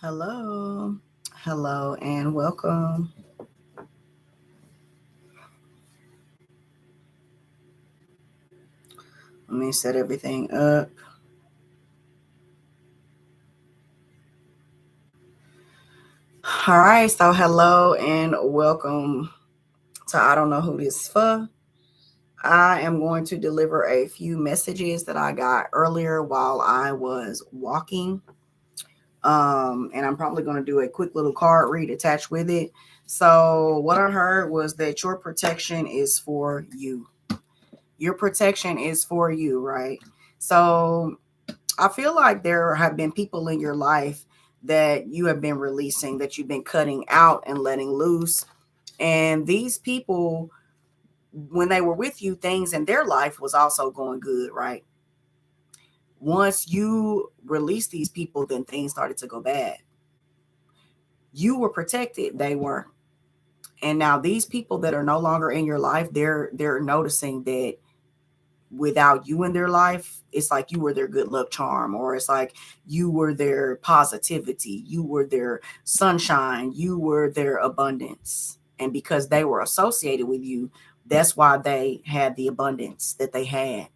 Hello, hello, and welcome. Let me set everything up. All right, so hello and welcome to I Don't Know Who This For. I am going to deliver a few messages that I got earlier while I was walking. And I'm probably going to do a quick little card read attached with it. So, what I heard was that your protection is for you. Your protection is for you, right? So, I feel like there have been people in your life that you have been releasing, that you've been cutting out and letting loose. And these people, when they were with you, things in their life was also going good, right? Once you release these people, then things started to go bad. You were protected, they weren't. And now these people that are no longer in your life, they're noticing that without you in their life, it's like you were their good luck charm, or it's like you were their positivity, you were their sunshine, you were their abundance. And because they were associated with you, that's why they had the abundance that they had,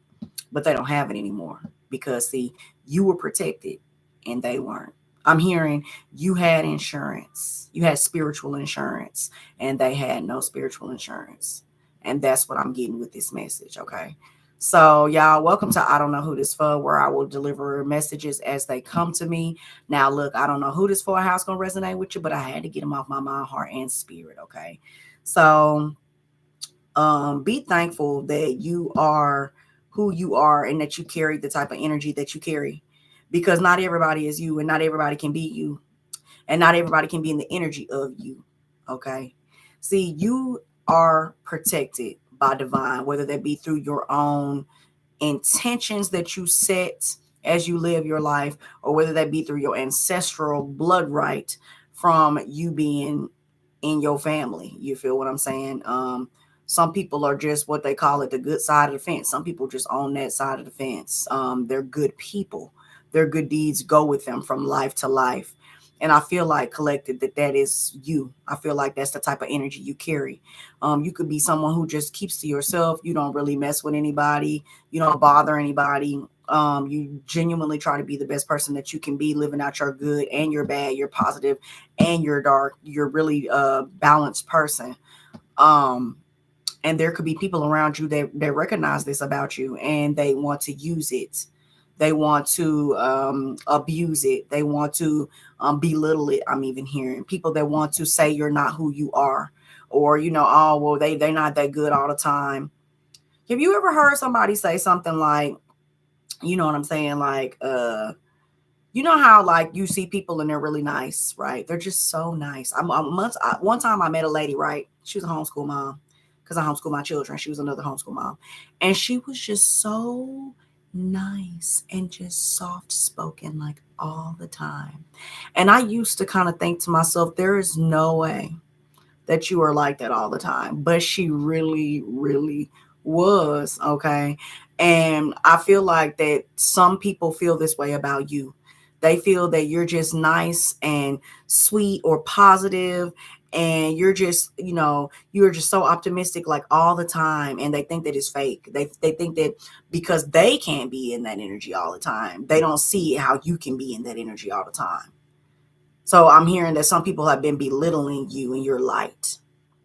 but they don't have it anymore because see, you were protected and they weren't. I'm hearing you had insurance, you had spiritual insurance, and they had no spiritual insurance. And that's what I'm getting with this message, okay? So, y'all, welcome to I Don't Know Who This For, where I will deliver messages as they come to me. Now, look, I don't know who this for, how it's going to resonate with you, but I had to get them off my mind, heart, and spirit, okay? So, be thankful that you are who you are and that you carry the type of energy that you carry, because not everybody is you and not everybody can be you and not everybody can be in the energy of you. Okay. See, you are protected by divine, whether that be through your own intentions that you set as you live your life, or whether that be through your ancestral blood right from you being in your family. You feel what I'm saying? Some people are just what they call it, the good side of the fence. Some people just own that side of the fence. They're good people. Their good deeds go with them from life to life. And I feel like collected that is you. I feel like that's the type of energy you carry. You could be someone who just keeps to yourself. You don't really mess with anybody. You don't bother anybody. You genuinely try to be the best person that you can be, living out your good and your bad, your positive and your dark. You're really a balanced person. Um, and there could be people around you that recognize this about you and they want to use it. They want to abuse it. They want to belittle it. I'm even hearing people that want to say you're not who you are, or oh well, they're not that good all the time. Have you ever heard somebody say something like, you know what I'm saying, like you know how like you see people and they're really nice, right? They're just so nice. One time I met a lady, right? She was a homeschool mom because I homeschool my children. She was another homeschool mom, and she was just so nice and just soft spoken, like all the time. And I used to kind of think to myself, there is no way that you are like that all the time, but she really, really was, okay? And I feel like that some people feel this way about you. They feel that you're just nice and sweet or positive, and you're just, you're just so optimistic like all the time, and they think that it's fake. They think that because they can't be in that energy all the time, they don't see how you can be in that energy all the time. So I'm hearing that some people have been belittling you and your light.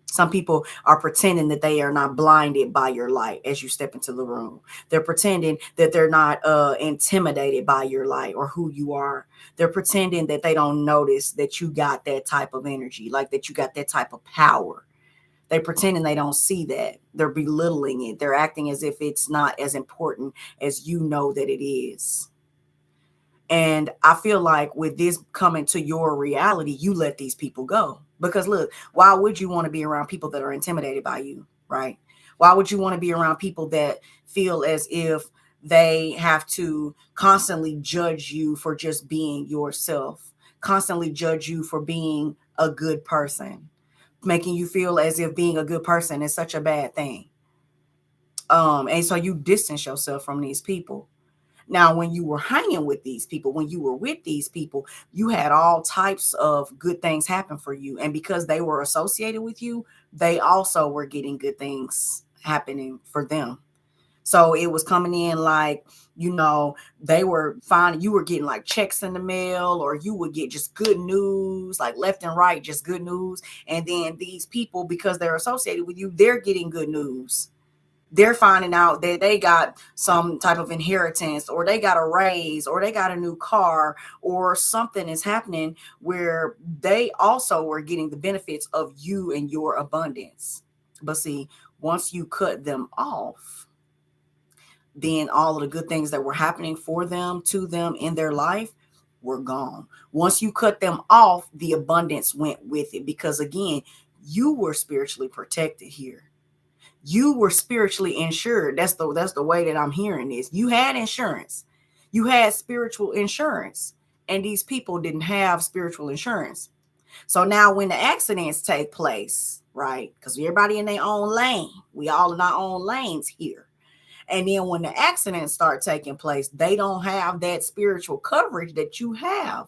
Some people are pretending that they are not blinded by your light as you step into the room. They're pretending that they're not intimidated by your light or who you are. They're pretending that they don't notice that you got that type of energy, like that you got that type of power. They're pretending they don't see that. They're belittling it. They're acting as if it's not as important as you know that it is. And I feel like with this coming to your reality, you let these people go. Because look, why would you want to be around people that are intimidated by you, right? Why would you want to be around people that feel as if they have to constantly judge you for just being yourself, constantly judge you for being a good person, making you feel as if being a good person is such a bad thing. And so you distance yourself from these people. Now, when you were hanging with these people, when you were with these people, you had all types of good things happen for you. And because they were associated with you, they also were getting good things happening for them. So it was coming in like, they were finding you were getting like checks in the mail, or you would get just good news, like left and right, just good news. And then these people, because they're associated with you, they're getting good news. They're finding out that they got some type of inheritance, or they got a raise, or they got a new car, or something is happening where they also were getting the benefits of you and your abundance. But see, once you cut them off, then all of the good things that were happening for them, to them in their life, were gone. Once you cut them off, the abundance went with it, because again, you were spiritually protected here. You were spiritually insured. That's the way that I'm hearing this. You had insurance. You had spiritual insurance. And these people didn't have spiritual insurance. So now when the accidents take place, right? Because everybody in their own lane. We all in our own lanes here. And then when the accidents start taking place, they don't have that spiritual coverage that you have.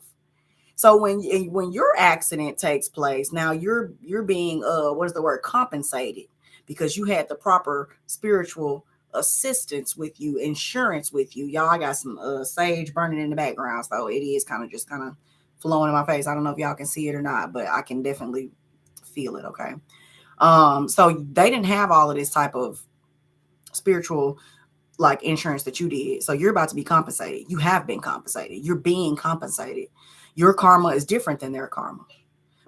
So when your accident takes place, now you're being what is the word, compensated, because you had the proper spiritual assistance with you, insurance with you. Y'all, I got some sage burning in the background, so it is kind of flowing in my face. I don't know if y'all can see it or not, but I can definitely feel it. Okay. So they didn't have all of this type of spiritual like insurance that you did. So you're about to be compensated. You have been compensated. You're being compensated. Your karma is different than their karma.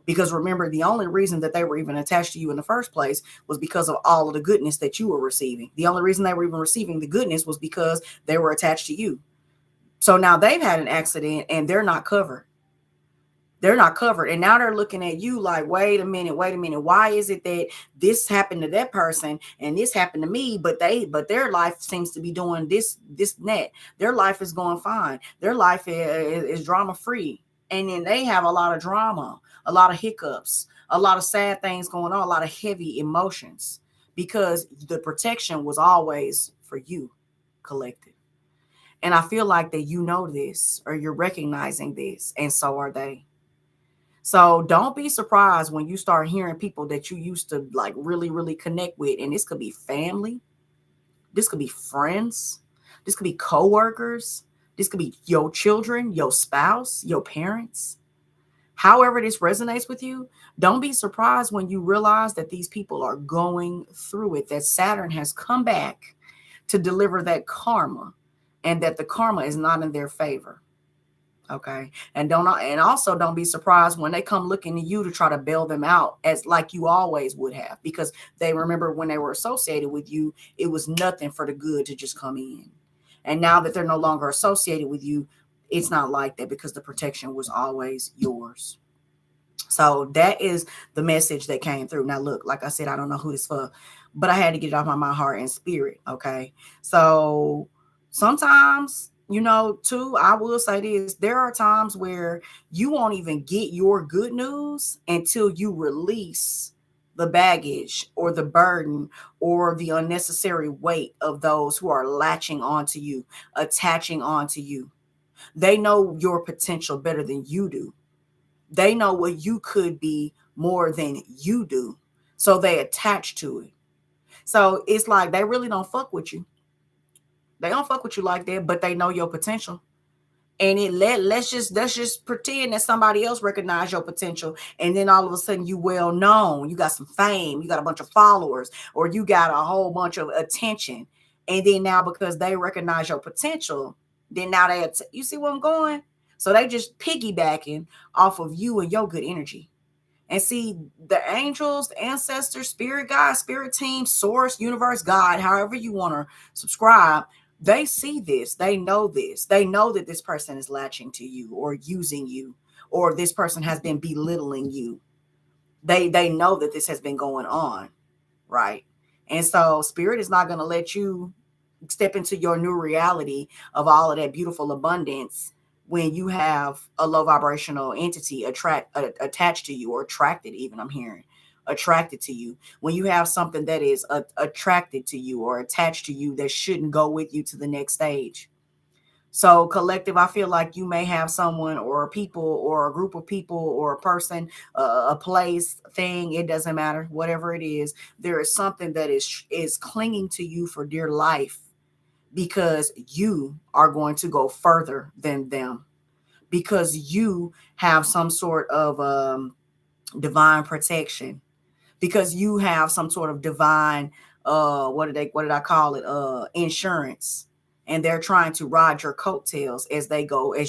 Because remember, the only reason that they were even attached to you in the first place was because of all of the goodness that you were receiving. The only reason they were even receiving the goodness was because they were attached to you. So now they've had an accident and they're not covered. They're not covered. And now they're looking at you like, wait a minute. Why is it that this happened to that person and this happened to me, but their life seems to be doing this, and that. Their life is going fine. Their life is drama free. And then they have a lot of drama, a lot of hiccups, a lot of sad things going on, a lot of heavy emotions, because the protection was always for you, collective. And I feel like that you know this, or you're recognizing this, and so are they. So don't be surprised when you start hearing people that you used to like really, really connect with. And this could be family. This could be friends. This could be coworkers. This could be your children, your spouse, your parents. However this resonates with you, don't be surprised when you realize that these people are going through it, that Saturn has come back to deliver that karma, and that the karma is not in their favor. Okay. And also don't be surprised when they come looking to you to try to bail them out, as like you always would have, because they remember when they were associated with you, it was nothing for the good to just come in. And now that they're no longer associated with you, it's not like that, because the protection was always yours. So that is the message that came through. Now, look, like I said, I don't know who this for, but I had to get it off my heart and spirit. Okay. So sometimes, too, I will say this, there are times where you won't even get your good news until you release the baggage or the burden or the unnecessary weight of those who are latching onto you, attaching onto you. They know your potential better than you do. They know what you could be more than you do. So they attach to it. So it's like they really don't fuck with you. They don't fuck with you like that, but they know your potential. And let's just pretend that somebody else recognized your potential, and then all of a sudden you well known, you got some fame, you got a bunch of followers, or you got a whole bunch of attention. And then now, because they recognize your potential, then now you see where I'm going? So they just piggybacking off of you and your good energy. And see, the angels, the ancestors, spirit guide, spirit team, source, universe, God, however you want to subscribe, they see this. They know this. They know that this person is latching to you or using you, or this person has been belittling you. They know that this has been going on, right? And so spirit is not going to let you step into your new reality of all of that beautiful abundance when you have a low vibrational entity attached to you, or attracted, even I'm hearing attracted to you. When you have something that is attracted to you or attached to you that shouldn't go with you to the next stage. So collective, I feel like you may have someone or people or a group of people or a person, a place, thing, it doesn't matter, whatever it is, there is something that is clinging to you for dear life because you are going to go further than them, because you have some sort of divine protection, because you have some sort of divine what did I call it, insurance, and they're trying to ride your coattails as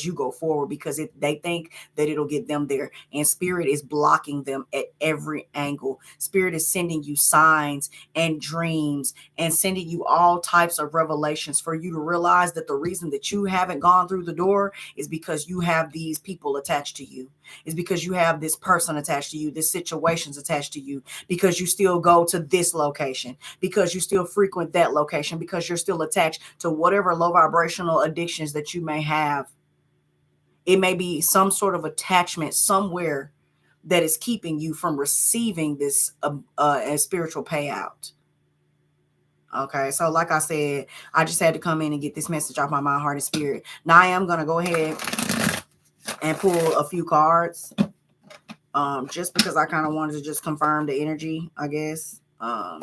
you go forward, because they think that it'll get them there, and spirit is blocking them at every angle. Spirit is sending you signs and dreams and sending you all types of revelations for you to realize that the reason that you haven't gone through the door is because you have these people attached to you, is because you have this person attached to you, this situation's attached to you, because you still go to this location, because you still frequent that location, because you're still attached to whatever low vibrational addictions that you may have. It may be some sort of attachment somewhere that is keeping you from receiving this spiritual payout. Okay, so like I said, I just had to come in and get this message off my mind, heart, and spirit. Now I am going to go ahead and pull a few cards, just because I kind of wanted to just confirm the energy, I guess, that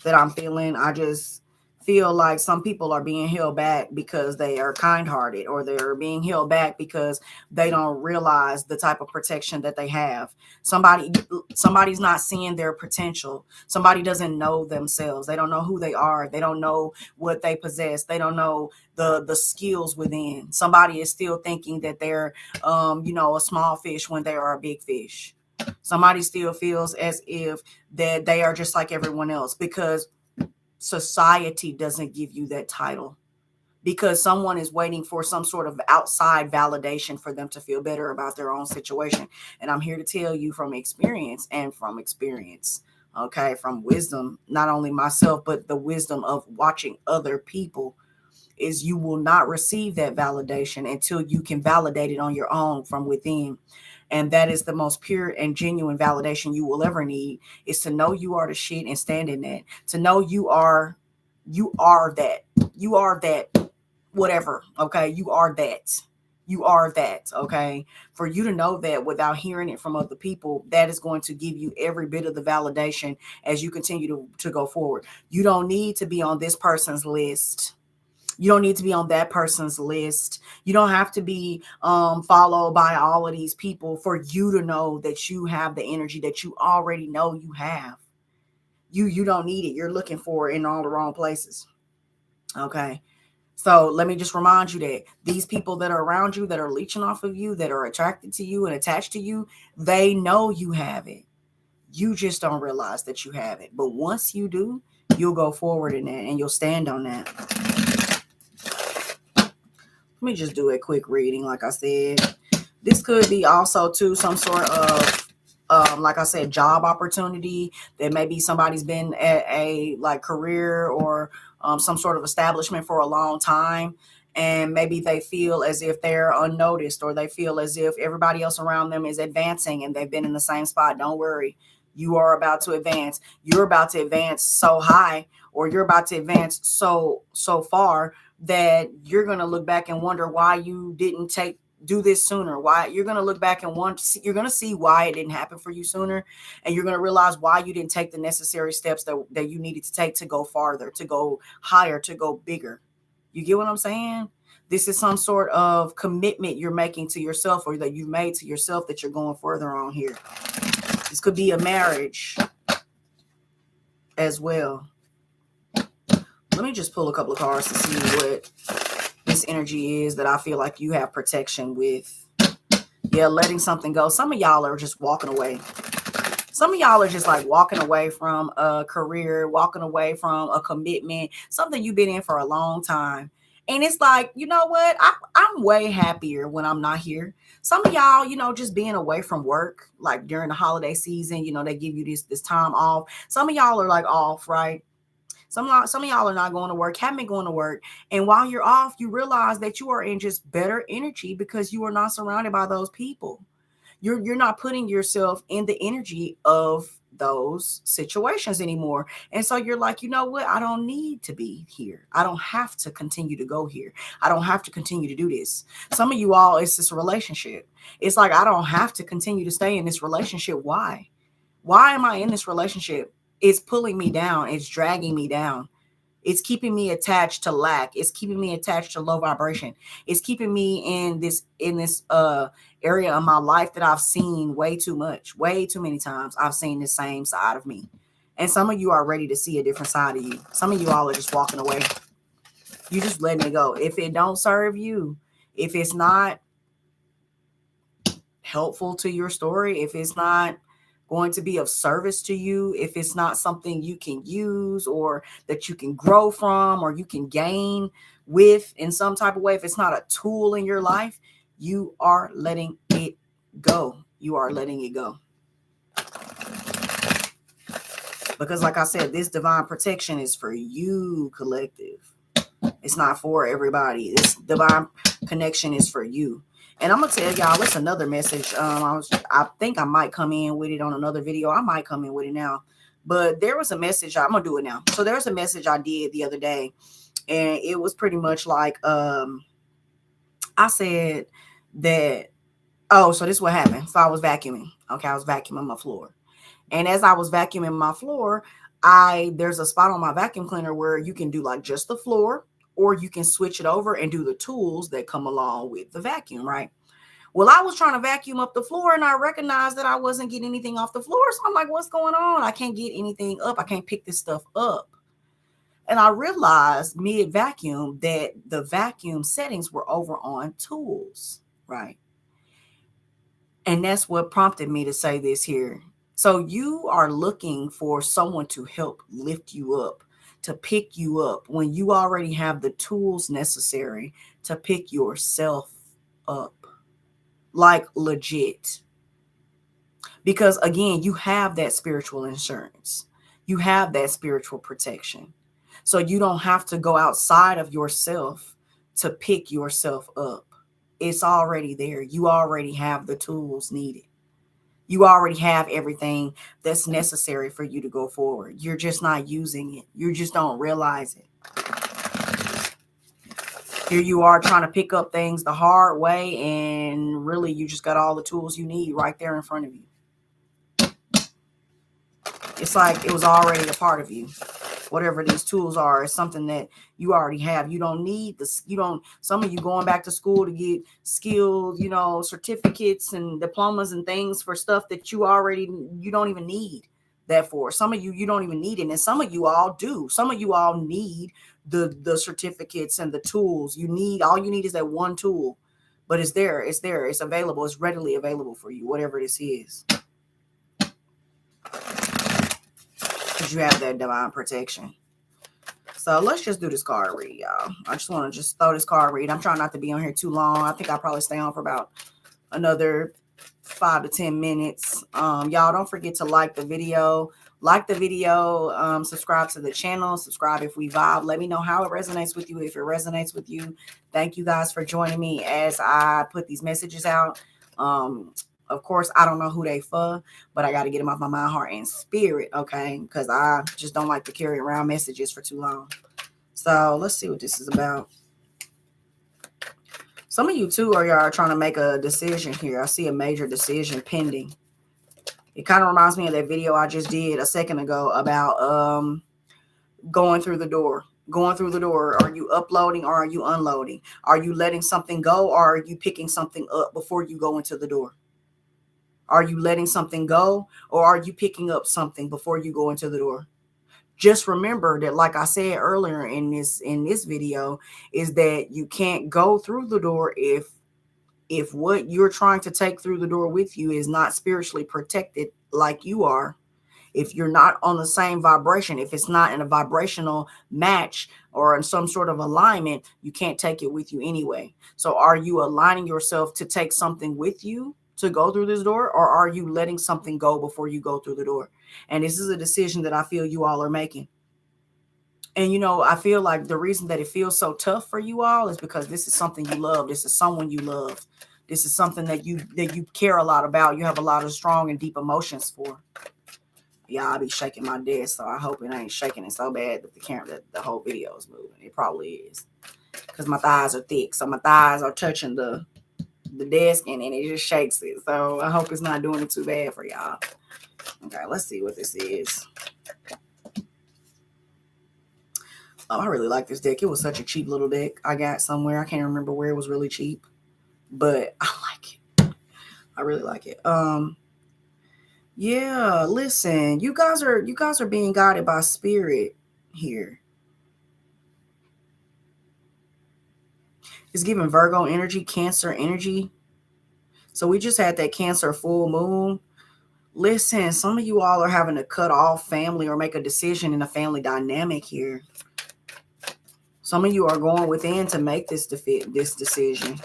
I'm feeling. I just feel like some people are being held back because they are kind-hearted, or they're being held back because they don't realize the type of protection that they have. Somebody's not seeing their potential. Somebody doesn't know themselves. They don't know who they are. They don't know what they possess. They don't know the skills within. Somebody is still thinking that they're a small fish when they are a big fish. Somebody still feels as if that they are just like everyone else, because society doesn't give you that title, because someone is waiting for some sort of outside validation for them to feel better about their own situation. And I'm here to tell you from experience, okay, from wisdom, not only myself, but the wisdom of watching other people, is you will not receive that validation until you can validate it on your own from within. And that is the most pure and genuine validation you will ever need, is to know you are the shit and stand in that. To know you are that, whatever. Okay. You are that. Okay. For you to know that without hearing it from other people, that is going to give you every bit of the validation as you continue to go forward. You don't need to be on this person's list. You don't need to be on that person's list. You don't have to be followed by all of these people for you to know that you have the energy that you already know you have. You don't need it. You're looking for it in all the wrong places. Okay. So let me just remind you that these people that are around you, that are leeching off of you, that are attracted to you and attached to you, they know you have it. You just don't realize that you have it. But once you do, you'll go forward in that and you'll stand on that. Let me just do a quick reading. Like I said, this could be also too some sort of like I said, job opportunity, that maybe somebody's been at a like career or some sort of establishment for a long time, and maybe they feel as if they're unnoticed, or they feel as if everybody else around them is advancing and they've been in the same spot. Don't worry, you are about to advance. You're about to advance so high, or you're about to advance so far, that you're going to look back and wonder why you didn't do this sooner. Why you're going to look back and you're going to see why it didn't happen for you sooner. And you're going to realize why you didn't take the necessary steps that you needed to take to go farther, to go higher, to go bigger. You get what I'm saying? This is some sort of commitment you're making to yourself, or that you've made to yourself, that you're going further on here. This could be a marriage as well. Let me just pull a couple of cards to see what this energy is that I feel like you have protection with. Yeah, letting something go. Some of y'all are just walking away. Some of y'all are just like walking away from a career, walking away from a commitment, something you've been in for a long time. And it's like, you know what? I'm way happier when I'm not here. Some of y'all, just being away from work, like during the holiday season, they give you this time off. Some of y'all are like off, right? Some of y'all are not going to work, haven't been going to work. And while you're off, you realize that you are in just better energy because you are not surrounded by those people. You're not putting yourself in the energy of those situations anymore. And so you're like, you know what? I don't need to be here. I don't have to continue to go here. I don't have to continue to do this. Some of you all, it's this relationship. It's like, I don't have to continue to stay in this relationship. Why? Why am I in this relationship? It's pulling me down. It's dragging me down. It's keeping me attached to lack. It's keeping me attached to low vibration. It's keeping me in this area of my life that I've seen way too much, way too many times. I've seen the same side of me. And some of you are ready to see a different side of you. Some of you all are just walking away. You just letting it go. If it don't serve you, if it's not helpful to your story, if it's not going to be of service to you, if it's not something you can use or that you can grow from or you can gain with in some type of way, if it's not a tool in your life, you are letting it go. You are letting it go. Because like I said, this divine protection is for you, collective. It's not for everybody. This divine connection is for you. And I'm gonna tell y'all, it's another message. I think I might come in with it on another video. I might come in with it now, but there was a message. I'm gonna do it now. So there's a message I did the other day, and it was pretty much like, I said that. Oh, so this is what happened. So I was vacuuming. Okay, I was vacuuming my floor, and as I was vacuuming my floor, there's a spot on my vacuum cleaner where you can do like just the floor, or you can switch it over and do the tools that come along with the vacuum, right? Well, I was trying to vacuum up the floor and I recognized that I wasn't getting anything off the floor. So I'm like, what's going on? I can't get anything up. I can't pick this stuff up. And I realized mid vacuum that the vacuum settings were over on tools, right? And that's what prompted me to say this here. So you are looking for someone to help lift you up, to pick you up when you already have the tools necessary to pick yourself up, like legit. Because again, you have that spiritual insurance. You have that spiritual protection. So you don't have to go outside of yourself to pick yourself up. It's already there. You already have the tools needed. You already have everything that's necessary for you to go forward. You're just not using it. You just don't realize it. Here you are trying to pick up things the hard way, and really you just got all the tools you need right there in front of you. It's like it was already a part of you. Whatever these tools are, is something that you already have. You don't need this. Some of you going back to school to get skills, certificates and diplomas and things for stuff that you don't even need that for. Some of you don't even need it. And some of you all do. Some of you all need the certificates and the tools. All you need is that one tool, but it's there. It's available. It's readily available for you, whatever this is. Because you have that divine protection. So let's just do this card read, y'all. I just want to throw this card read. I'm trying not to be on here too long. I think I'll probably stay on for about another 5 to 10 minutes. Y'all don't forget to like the video. Subscribe to the channel. Subscribe if we vibe. Let me know how it resonates with you. If it resonates with you, thank you guys for joining me as I put these messages out. Of course, I don't know who they for, but I got to get them off my mind, heart, and spirit, okay? Because I just don't like to carry around messages for too long. So let's see what this is about. Some of you, too, are trying to make a decision here. I see a major decision pending. It kind of reminds me of that video I just did a second ago about going through the door. Going through the door. Are you uploading or are you unloading? Are you letting something go or are you picking something up before you go into the door? Are you letting something go or are you picking up something before you go into the door? Just remember that, like I said earlier in this video, is that you can't go through the door if what you're trying to take through the door with you is not spiritually protected like you are. If you're not on the same vibration, if it's not in a vibrational match or in some sort of alignment, you can't take it with you anyway. So are you aligning yourself to take something with you to go through this door, or are you letting something go before you go through the door? And this is a decision that I feel you all are making. And, I feel like the reason that it feels so tough for you all is because this is something you love. This is someone you love. This is something that you care a lot about. You have a lot of strong and deep emotions for. Yeah, I'll be shaking my desk, so I hope it ain't shaking it so bad that the camera, that the whole video is moving. It probably is, because my thighs are thick, so my thighs are touching the desk, and it just shakes it. So I hope it's not doing it too bad for y'all. Okay, let's see what this is. Oh, I really like this deck. It was such a cheap little deck I got somewhere. I can't remember where. It was really cheap, but I like it. I really like it. Yeah, listen, you guys are being guided by spirit here. It's giving Virgo energy, Cancer energy. So we just had that Cancer full moon. Listen, some of you all are having to cut off family or make a decision in a family dynamic here. Some of you are going within to make this decision.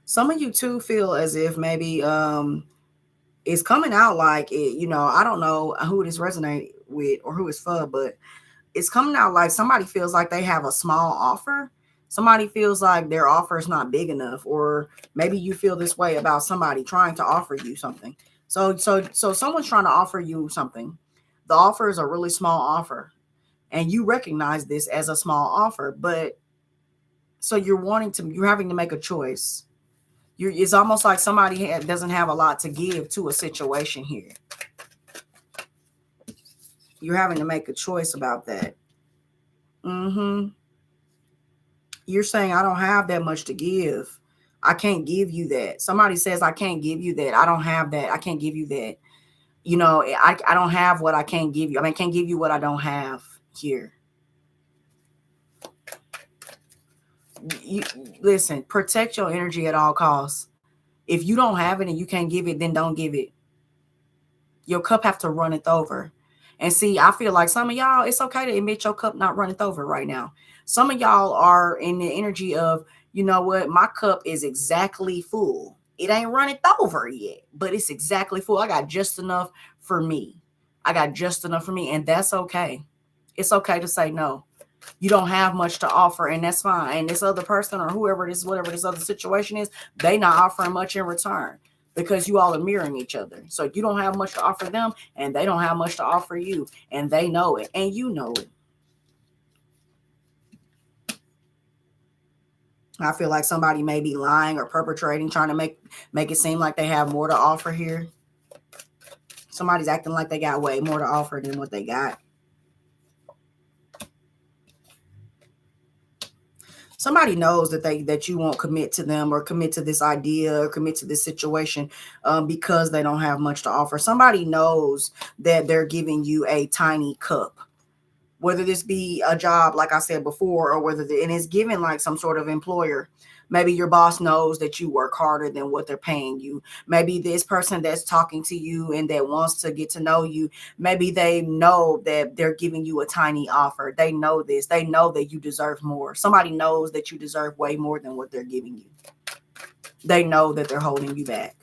Some of you too feel as if maybe it's coming out like it, I don't know who this resonate with or who it's for, but it's coming out like somebody feels like they have a small offer. Somebody feels like their offer is not big enough, or maybe you feel this way about somebody trying to offer you something. So someone's trying to offer you something. The offer is a really small offer, and you recognize this as a small offer, but so you're having to make a choice. It's almost like somebody doesn't have a lot to give to a situation here. You're having to make a choice about that. You're saying, I don't have that much to give. I can't give you that. Somebody says, I can't give you that. I don't have that. I can't give you that. I don't have what I can't give you. I can't give you what I don't have here. Listen, protect your energy at all costs. If you don't have it and you can't give it, then don't give it. Your cup have to runneth over. And see, I feel like some of y'all, it's okay to admit your cup not runneth over right now. Some of y'all are in the energy of, you know what, my cup is exactly full. It ain't runneth over yet, but it's exactly full. I got just enough for me. And that's okay. It's okay to say no. You don't have much to offer, and that's fine. And this other person or whoever this, whatever this other situation is, they not offering much in return, because you all are mirroring each other. So you don't have much to offer them, and they don't have much to offer you, and they know it, and you know it. I feel like somebody may be lying or perpetrating, trying to make it seem like they have more to offer here. Somebody's acting like they got way more to offer than what they got. Somebody knows that you won't commit to them or commit to this idea or commit to this situation because they don't have much to offer. Somebody knows that they're giving you a tiny cup, whether this be a job, like I said before, or whether and it's given like some sort of employer. Maybe your boss knows that you work harder than what they're paying you. Maybe this person that's talking to you and that wants to get to know you, maybe they know that they're giving you a tiny offer. They know this. They know that you deserve more. Somebody knows that you deserve way more than what they're giving you. They know that they're holding you back.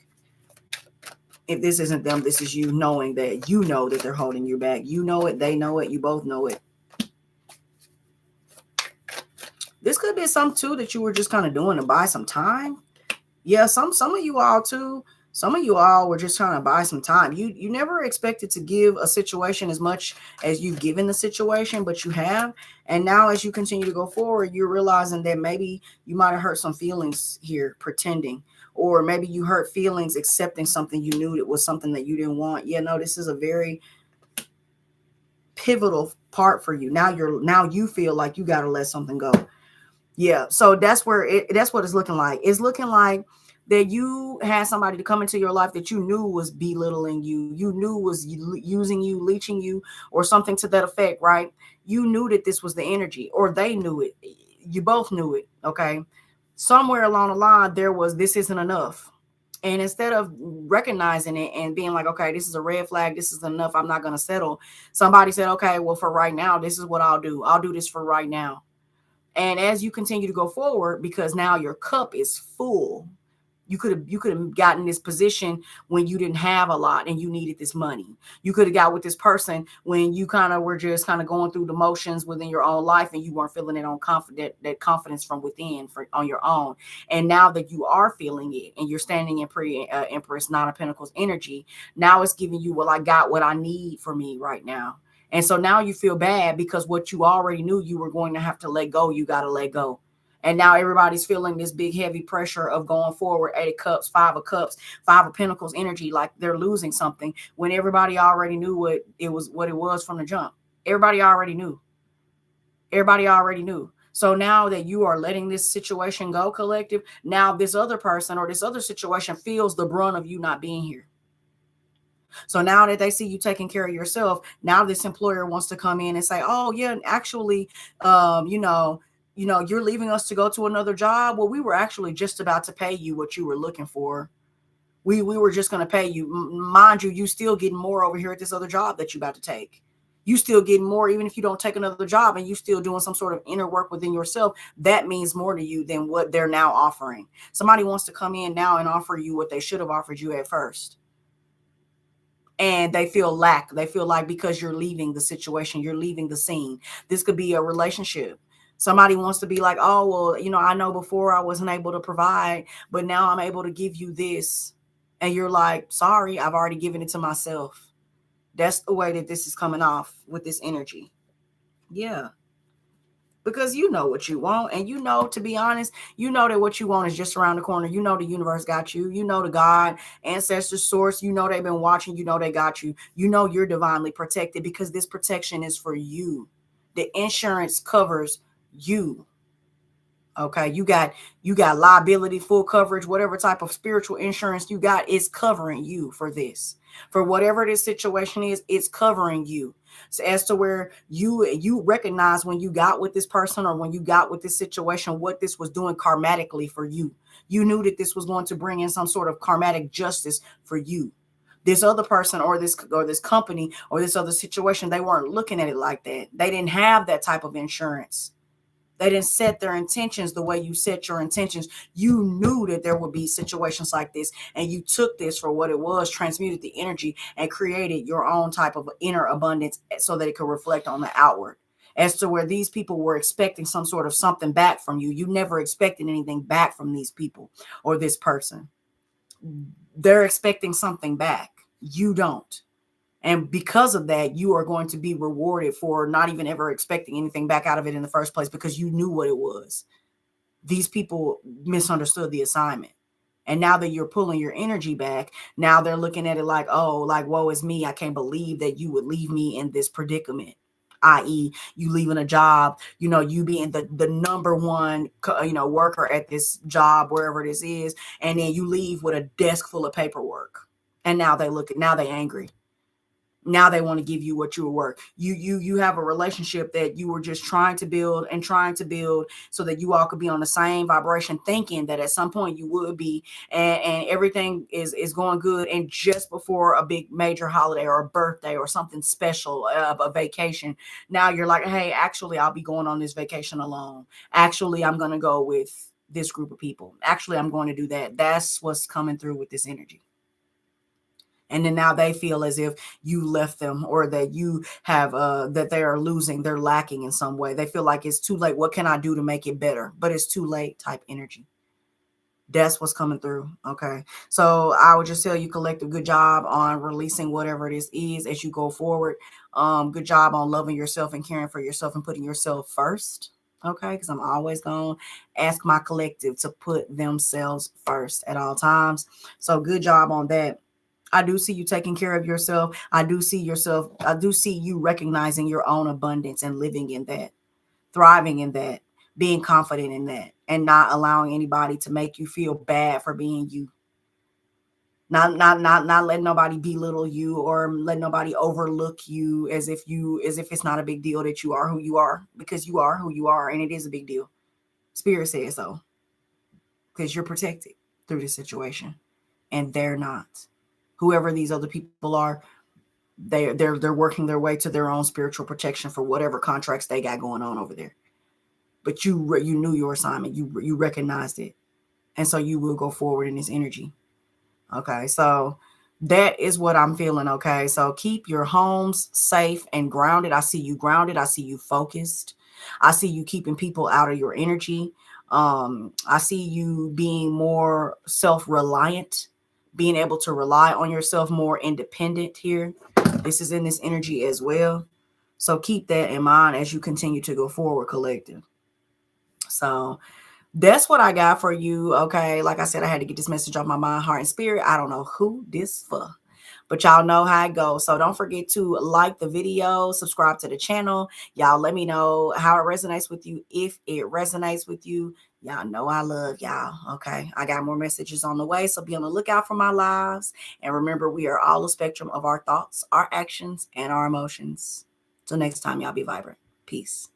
If this isn't them, this is you knowing that you know that they're holding you back. You know it. They know it. You both know it. This could be something too that you were just kind of doing to buy some time. Yeah, some of you all too. Some of you all were just trying to buy some time. You never expected to give a situation as much as you've given the situation, but you have. And now as you continue to go forward, you're realizing that maybe you might have hurt some feelings here pretending, or maybe you hurt feelings accepting something you knew that was something that you didn't want. Yeah, no, this is a very pivotal part for you. Now you feel like you got to let something go. Yeah, so that's what it's looking like. It's looking like that you had somebody to come into your life that you knew was belittling you, you knew was using you, leeching you, or something to that effect, right? You knew that this was the energy, or they knew it. You both knew it, okay? Somewhere along the line, there was, this isn't enough. And instead of recognizing it and being like, okay, this is a red flag, this is enough, I'm not going to settle. Somebody said, okay, well, for right now, this is what I'll do. I'll do this for right now. And as you continue to go forward, because now your cup is full, You could have gotten this position when you didn't have a lot and you needed this money. You could have got with this person when you kind of were just kind of going through the motions within your own life and you weren't feeling it on that confidence from within on your own. And now that you are feeling it and you're standing in Empress Nine of Pentacles energy, now it's giving you, well, I got what I need for me right now. And so now you feel bad because what you already knew you were going to have to let go, you got to let go. And now everybody's feeling this big, heavy pressure of going forward. 8 of Cups, 5 of Cups, 5 of Pentacles energy, like they're losing something when everybody already knew what it was from the jump. Everybody already knew. Everybody already knew. So now that you are letting this situation go, collective, now this other person or this other situation feels the brunt of you not being here. So now that they see you taking care of yourself, now this employer wants to come in and say, oh, yeah, actually, you're leaving us to go to another job. Well, we were actually just about to pay you what you were looking for. We were just going to pay you. Mind you still getting more over here at this other job that you're about to take. You still getting more, even if you don't take another job and you still doing some sort of inner work within yourself, that means more to you than what they're now offering. Somebody wants to come in now and offer you what they should have offered you at first. And they feel they feel like because you're leaving the situation, you're leaving the scene. This could be a relationship. Somebody wants to be like, oh, well, I know before I wasn't able to provide, but now I'm able to give you this. And you're like, sorry, I've already given it to myself. That's the way that this is coming off with this energy. Yeah. Because you know what you want. And to be honest, that what you want is just around the corner. The universe got you. The God, ancestor, source, they've been watching. They got you. You're divinely protected because this protection is for you. The insurance covers you. Okay, you got liability, full coverage, whatever type of spiritual insurance you got is covering you for this. For whatever this situation is, it's covering you. So as to where you recognize when you got with this person or when you got with this situation, what this was doing karmatically for you. You knew that this was going to bring in some sort of karmatic justice for you. This other person or this company or this other situation, they weren't looking at it like that. They didn't have that type of insurance. They didn't set their intentions the way you set your intentions. You knew that there would be situations like this, and you took this for what it was, transmuted the energy, and created your own type of inner abundance so that it could reflect on the outward. As to where these people were expecting some sort of something back from you. You never expected anything back from these people or this person. They're expecting something back. You don't. And because of that, you are going to be rewarded for not even ever expecting anything back out of it in the first place because you knew what it was. These people misunderstood the assignment. And now that you're pulling your energy back, now they're looking at it like, oh, like, woe is me. I can't believe that you would leave me in this predicament. I.e., you leaving a job, you being the number one, worker at this job, wherever this is. And then you leave with a desk full of paperwork. And now they angry. Now they want to give you what you were worth. You have a relationship that you were just trying to build so that you all could be on the same vibration, thinking that at some point you would be, and everything is going good. And just before a big major holiday or a birthday or something special, a vacation, now you're like, hey, actually, I'll be going on this vacation alone. Actually, I'm going to go with this group of people. Actually, I'm going to do that. That's what's coming through with this energy. And then now they feel as if you left them or that you have, that they are losing, they're lacking in some way. They feel like it's too late. What can I do to make it better? But it's too late type energy. That's what's coming through. Okay. So I would just tell you, collective, good job on releasing whatever this is as you go forward. Good job on loving yourself and caring for yourself and putting yourself first. Okay. Because I'm always going to ask my collective to put themselves first at all times. So good job on that. I do see you taking care of yourself. I do see you recognizing your own abundance and living in that, thriving in that, being confident in that, and not allowing anybody to make you feel bad for being you. Not letting nobody belittle you or let nobody overlook you as if it's not a big deal that you are who you are, because you are who you are, and it is a big deal. Spirit says so, because you're protected through this situation, and they're not. Whoever these other people are, they're working their way to their own spiritual protection for whatever contracts they got going on over there. But you knew your assignment. You recognized it. And so you will go forward in this energy. Okay, so that is what I'm feeling. Okay, so keep your homes safe and grounded. I see you grounded. I see you focused. I see you keeping people out of your energy. I see you being more self-reliant, being able to rely on yourself, more independent here. This is in this energy as well. So keep that in mind as you continue to go forward, collective. So that's what I got for you. Okay. Like I said, I had to get this message off my mind, heart, and spirit. I don't know who this for, but y'all know how it goes. So don't forget to like the video, subscribe to the channel. Y'all let me know how it resonates with you. If it resonates with you, y'all know I love y'all. Okay. I got more messages on the way. So be on the lookout for my lives. And remember, we are all a spectrum of our thoughts, our actions, and our emotions. Till next time, y'all be vibrant. Peace.